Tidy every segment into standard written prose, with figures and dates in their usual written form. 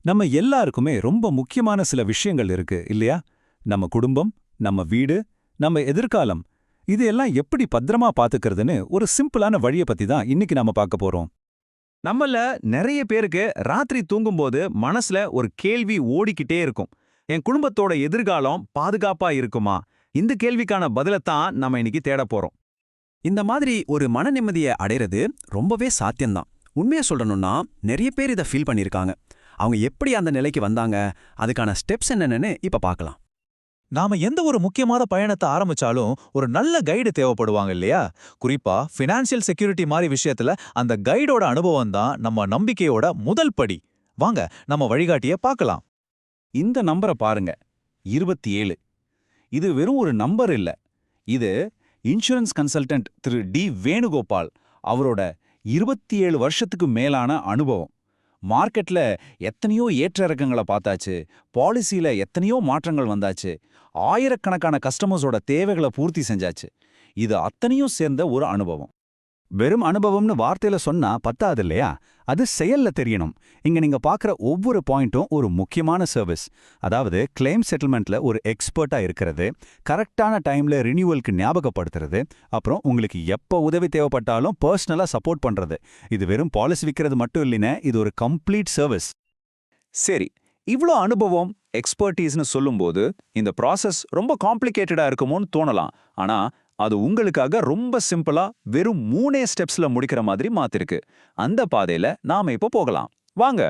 நம்ம எல்லாருக்குமே ரொம்ப முக்கியமான சில விஷயங்கள் இருக்கு இல்லையா? நம்ம குடும்பம், நம்ம வீடு, நம்ம எதிர்காலம், இது எல்லாம் எப்படி பத்திரமா பாத்துக்கிறதுன்னு ஒரு சிம்பிளான வழிய பத்தி தான் இன்னைக்கு நாம பார்க்க போறோம். நம்மள நிறைய பேருக்கு ராத்திரி தூங்கும்போது மனசுல ஒரு கேள்வி ஓடிக்கிட்டே இருக்கும். என் குடும்பத்தோட எதிர்காலம் பாதுகாப்பா இருக்குமா? இந்த கேள்விக்கான பதிலத்தான் நம்ம இன்னைக்கு தேட போறோம். இந்த மாதிரி ஒரு மன நிம்மதியை அடையிறது ரொம்பவே சாத்தியம்தான். உண்மையா சொல்லணும்னா நிறைய பேர் இதை ஃபீல் பண்ணியிருக்காங்க. அவங்க எப்படி அந்த நிலைக்கு வந்தாங்க, அதுக்கான ஸ்டெப்ஸ் என்னென்னு இப்ப பார்க்கலாம். நாம எந்த ஒரு முக்கியமான பயணத்தை ஆரம்பிச்சாலும் ஒரு நல்ல கைடு தேவைப்படுவாங்க இல்லையா? குறிப்பா ஃபினான்ஷியல் செக்யூரிட்டி மாதிரி விஷயத்துல அந்த கைடோட அனுபவம் தான் நம்ம நம்பிக்கையோட முதல் படி. வாங்க நம்ம வழிகாட்டிய பார்க்கலாம். இந்த நம்பரை பாருங்க, 27. இது வெறும் ஒரு நம்பர் இல்ல. இது இன்சூரன்ஸ் கன்சல்டன்ட் திரு டி வேணுகோபால் அவரோட 27 வருஷத்துக்கு மேலான அனுபவம். மார்க்கெட்ல எத்தனையோ ஏற்ற இறக்கங்களை பார்த்தாச்சு, பாலிசியில எத்தனையோ மாற்றங்கள் வந்தாச்சு, ஆயிரக்கணக்கான கஸ்டமர்ஸோட தேவைகளை பூர்த்தி செஞ்சாச்சு. இது அத்தனையும் சேர்ந்த ஒரு அனுபவம். வெறும் அனுபவம்னு வார்த்தையில சொன்னா பத்தாது இல்லையா? அது செயல்ல தெரியணும். இங்க நீங்க பார்க்குற ஒவ்வொரு பாயிண்ட்டும் ஒரு முக்கியமான சர்வீஸ். அதாவது கிளைம் செட்டில்மெண்ட்ல ஒரு எக்ஸ்பர்ட்டா இருக்கிறது, கரெக்டான டைம்ல ரினியூவலுக்கு ஞாபகப்படுத்துறது, அப்புறம் உங்களுக்கு எப்போ உதவி தேவைப்பட்டாலும் பர்சனலா சப்போர்ட் பண்றது. இது வெறும் பாலிசி விற்கிறது மட்டும் இல்லைன்னு, இது ஒரு கம்ப்ளீட் சர்வீஸ். சரி, இவ்ளோ அனுபவம், எக்ஸ்பர்டீஸ்னு சொல்லும்போது இந்த ப்ராசஸ் ரொம்ப காம்ப்ளிகேட்டடா இருக்குமோன்னு தோணலாம். ஆனா அது உங்களுக்காக ரொம்ப சிம்பிளா வெறும் 3 ஸ்டெப்ஸ்ல முடிக்கிற மாதிரி மாத்திருக்கு. அந்த பாதையில நாம இப்போ போகலாம். வாங்க.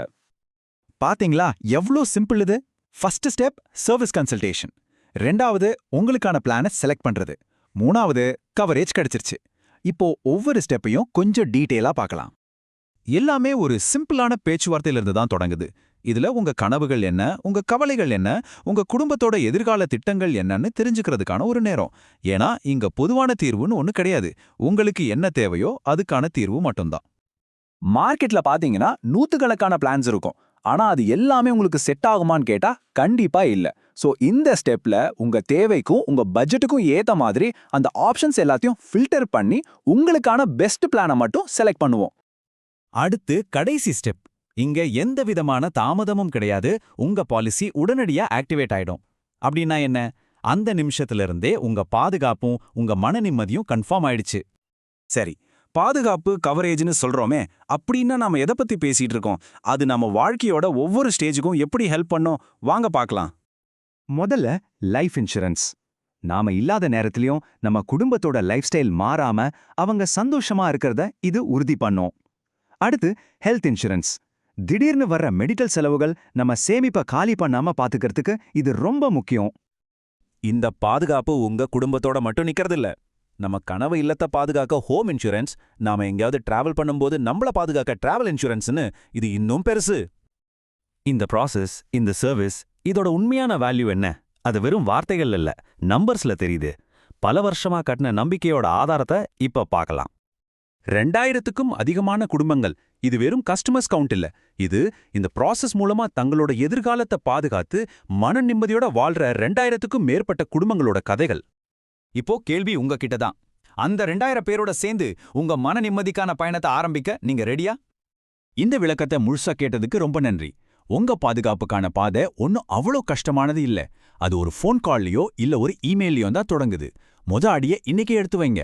பாத்தீங்களா எவ்ளோ சிம்பிள் இது? First step service consultation. 2வது உங்களுக்கான பிளானை செலக்ட் பண்றது. 3வது கவரேஜ் கிடைச்சிருச்சு. இப்போ ஒவ்வொரு ஸ்டெப்பையும் கொஞ்சம் டீட்டெயிலா பார்க்கலாம். எல்லாமே ஒரு சிம்பிளான பேச்சுவார்த்தையிலிருந்து தான் தொடங்குது. இதுல உங்க கனவுகள் என்ன, உங்க கவலைகள் என்ன, உங்க குடும்பத்தோட எதிர்கால திட்டங்கள் என்னன்னு தெரிஞ்சுக்கிறதுக்கான ஒரு நேரம். ஏன்னா இங்க பொதுவான தீர்வுன்னு ஒண்ணு கிடையாது. உங்களுக்கு என்ன தேவையோ அதுக்கான தீர்வு மட்டும்தான். மார்க்கெட்ல பாத்தீங்கன்னா நூத்துக்கணக்கான பிளான்ஸ் இருக்கும். ஆனா அது எல்லாமே உங்களுக்கு செட் ஆகுமான்னு கேட்டா கண்டிப்பா இல்ல. சோ இந்த ஸ்டெப்ல உங்க தேவைக்கும் உங்க பட்ஜெட்டுக்கும் ஏத்த மாதிரி அந்த ஆப்ஷன்ஸ் எல்லாத்தையும் ஃபில்டர் பண்ணி உங்களுக்கான பெஸ்ட் பிளானை மட்டும் செலக்ட் பண்ணுவோம். அடுத்து கடைசி ஸ்டெப். இங்க எந்த விதமான தாமதமும் கிடையாது. உங்க பாலிசி உடனடியா ஆக்டிவேட் ஆயிடும். அப்படின்னா என்ன? அந்த நிமிஷத்துல இருந்தே உங்க பாதுகாப்பும் உங்க மன நிம்மதியும் கன்ஃபார்ம் ஆயிடுச்சு. சரி, பாதுகாப்பு கவரேஜ்னு சொல்றோமே, அப்படின்னா நாம எதை பத்தி பேசிட்டு இருக்கோம்? அது நம்ம வாழ்க்கையோட ஒவ்வொரு ஸ்டேஜுக்கும் எப்படி ஹெல்ப் பண்ணும்? வாங்க பார்க்கலாம். முதல்ல லைஃப் இன்சூரன்ஸ். நாம இல்லாத நேரத்திலயும் நம்ம குடும்பத்தோட லைஃப் ஸ்டைல் மாறாம அவங்க சந்தோஷமா இருக்கிறத இது உறுதி பண்ணும். அடுத்து ஹெல்த் இன்சூரன்ஸ். திடீர்னு வர்ற மெடிக்கல் செலவுகள் நம்ம சேமிப்பை காலி பண்ணாம பாத்துக்கிறதுக்கு இது ரொம்ப முக்கியம். இந்த பாதுகாப்பு உங்க குடும்பத்தோட மட்டும் நிக்கிறதில்ல. நம்ம கனவு இல்லத்தை பாதுகாக்க ஹோம் இன்சூரன்ஸ், நாம எங்கேயாவது டிராவல் பண்ணும்போது நம்மள பாதுகாக்க டிராவல் இன்சூரன்ஸ்னு இது இன்னும் பெருசு. இந்த ப்ராசஸ், இந்த சர்வீஸ், இதோட உண்மையான வேல்யூ என்ன? அது வெறும் வார்த்தைகள் இல்ல, நம்பர்ஸ்ல தெரியுது. பல வருஷமா கட்டின நம்பிக்கையோட ஆதாரத்தை இப்ப பார்க்கலாம். 2000க்கும் அதிகமான குடும்பங்கள். இது வெறும் கஸ்டமர்ஸ் கவுண்ட் இல்ல. இது இந்த ப்ராசஸ் மூலமா தங்களோட எதிர்காலத்தை பாதுகாத்து மன நிம்மதியோட வாழ்ற 2000க்கும் மேற்பட்ட குடும்பங்களோட கதைகள். இப்போ கேள்வி உங்ககிட்ட தான். அந்த 2000 பேரோட சேர்ந்து உங்க மன நிம்மதிக்கான பயணத்தை ஆரம்பிக்க நீங்க ரெடியா? இந்த விளக்கத்தை முழுசா கேட்டதுக்கு ரொம்ப நன்றி. உங்க பாதுகாப்புக்கான பாதை ஒன்னும் அவ்வளோ கஷ்டமானது இல்ல. அது ஒரு ஃபோன் கால்லையோ இல்ல ஒரு இமெயிலையோ தான் தொடங்குது. அடியை இன்னைக்கு எடுத்து வைங்க.